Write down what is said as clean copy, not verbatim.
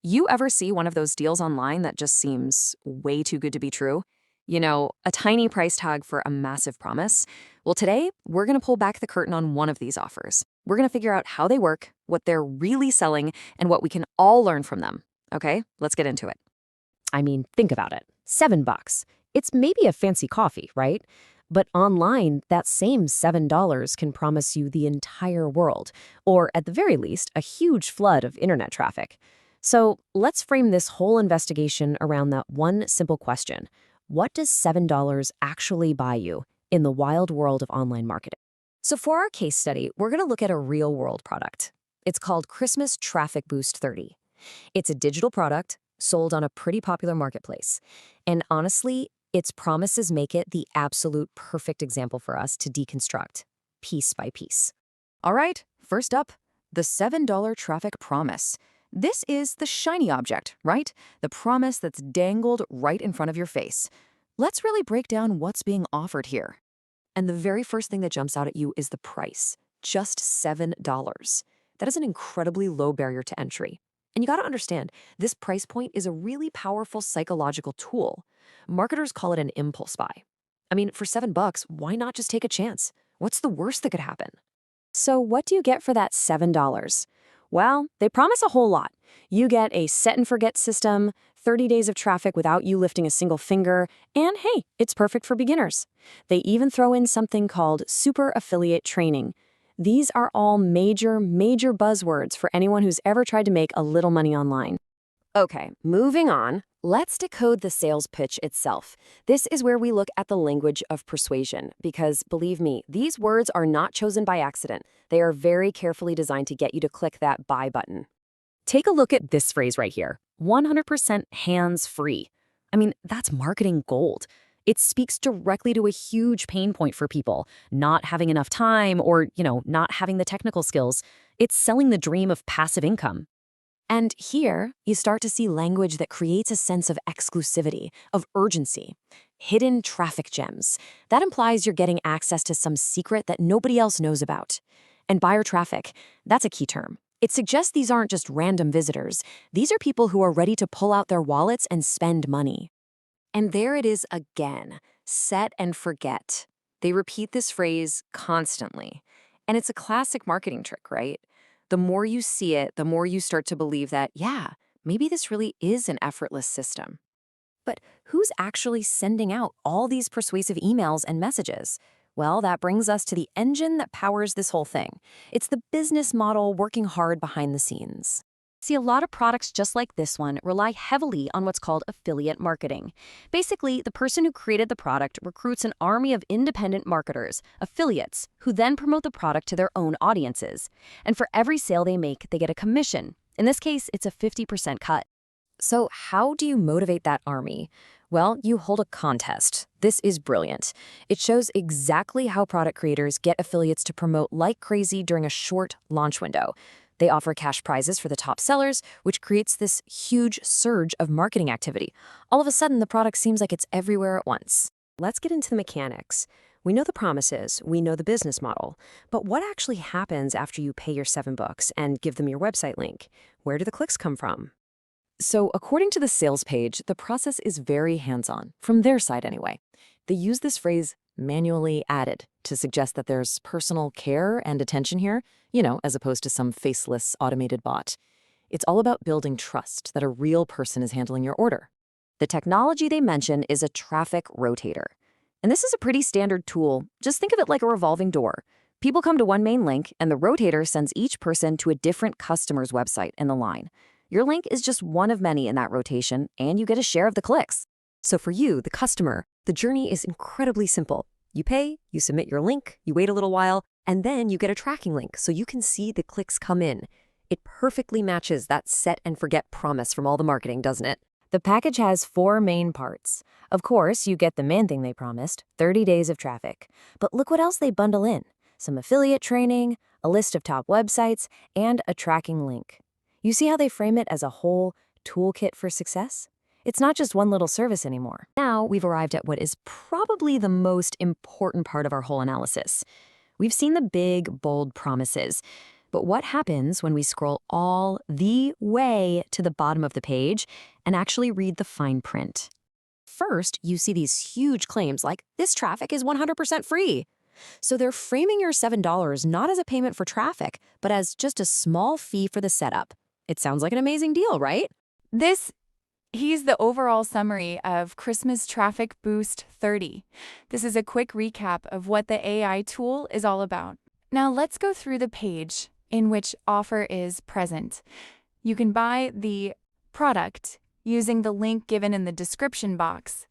You ever see one of those deals online that just seems way too good to be true? You know, a tiny price tag for a massive promise? Well, today, we're going to pull back the curtain on one of these offers. We're going to figure out how they work, what they're really selling, and what we can all learn from them. Okay, let's get into it. I mean, think about it. $7. It's maybe a fancy coffee, right? But online, that same $7 can promise you the entire world, or at the very least, a huge flood of internet traffic. So let's frame this whole investigation around that one simple question. What does $7 actually buy you in the wild world of online marketing? So for our case study, we're going to look at a real-world product. It's called Christmas Traffic Boost 30. It's a digital product sold on a pretty popular marketplace. And honestly, its promises make it the absolute perfect example for us to deconstruct, piece by piece. All right, first up, the $7 traffic promise. This is the shiny object, right? The promise that's dangled right in front of your face. Let's really break down what's being offered here. And the very first thing that jumps out at you is the price, just $7. That is an incredibly low barrier to entry. And you gotta understand, this price point is a really powerful psychological tool. Marketers call it an impulse buy. I mean, for $7, why not just take a chance? What's the worst that could happen? So what do you get for that $7? Well, they promise a whole lot. You get a set and forget system, 30 days of traffic without you lifting a single finger, and hey, it's perfect for beginners. They even throw in something called super affiliate training. These are all major buzzwords for anyone who's ever tried to make a little money online. Okay, moving on. Let's decode the sales pitch itself. This is where we look at the language of persuasion, because believe me, these words are not chosen by accident. They are very carefully designed to get you to click that buy button. Take a look at this phrase right here, 100% hands-free. I mean, that's marketing gold. It speaks directly to a huge pain point for people, not having enough time or, not having the technical skills. It's selling the dream of passive income. And here, you start to see language that creates a sense of exclusivity, of urgency. Hidden traffic gems. That implies you're getting access to some secret that nobody else knows about. And buyer traffic, that's a key term. It suggests these aren't just random visitors. These are people who are ready to pull out their wallets and spend money. And there it is again, set and forget. They repeat this phrase constantly. And it's a classic marketing trick, right? The more you see it, the more you start to believe that, yeah, maybe this really is an effortless system. But who's actually sending out all these persuasive emails and messages? Well, that brings us to the engine that powers this whole thing. It's the business model working hard behind the scenes. See, a lot of products just like this one rely heavily on what's called affiliate marketing. Basically, the person who created the product recruits an army of independent marketers, affiliates, who then promote the product to their own audiences. And for every sale they make, they get a commission. In this case, it's a 50% cut. So how do you motivate that army? Well, you hold a contest. This is brilliant. It shows exactly how product creators get affiliates to promote like crazy during a short launch window. They offer cash prizes for the top sellers, which creates this huge surge of marketing activity. All of a sudden, the product seems like it's everywhere at once. Let's get into the mechanics. We know the promises, we know the business model, but what actually happens after you pay your $7 and give them your website link? Where do the clicks come from? So, according to the sales page, the process is very hands-on, from their side anyway. They use this phrase manually added to suggest that there's personal care and attention here, as opposed to some faceless automated bot. It's all about building trust that a real person is handling your order. The technology they mention is a traffic rotator. And this is a pretty standard tool. Just think of it like a revolving door. People come to one main link, and the rotator sends each person to a different customer's website in the line. Your link is just one of many in that rotation, and you get a share of the clicks. So for you, the customer, the journey is incredibly simple. You pay, you submit your link, you wait a little while, and then you get a tracking link so you can see the clicks come in. It perfectly matches that set and forget promise from all the marketing, doesn't it? The package has 4 main parts. Of course, you get the main thing they promised, 30 days of traffic. But look what else they bundle in. Some affiliate training, a list of top websites, and a tracking link. You see how they frame it as a whole toolkit for success? It's not just one little service anymore. Now we've arrived at what is probably the most important part of our whole analysis. We've seen the big, bold promises, But what happens when we scroll all the way to the bottom of the page and actually read the fine print? First, you see these huge claims like, this traffic is 100% free. So they're framing your $7 not as a payment for traffic, but as just a small fee for the setup. It sounds like an amazing deal, right? He's the overall summary of Christmas Traffic Boost 30. This is a quick recap of what the AI tool is all about. Now let's go through the page in which offer is present. You can buy the product using the link given in the description box.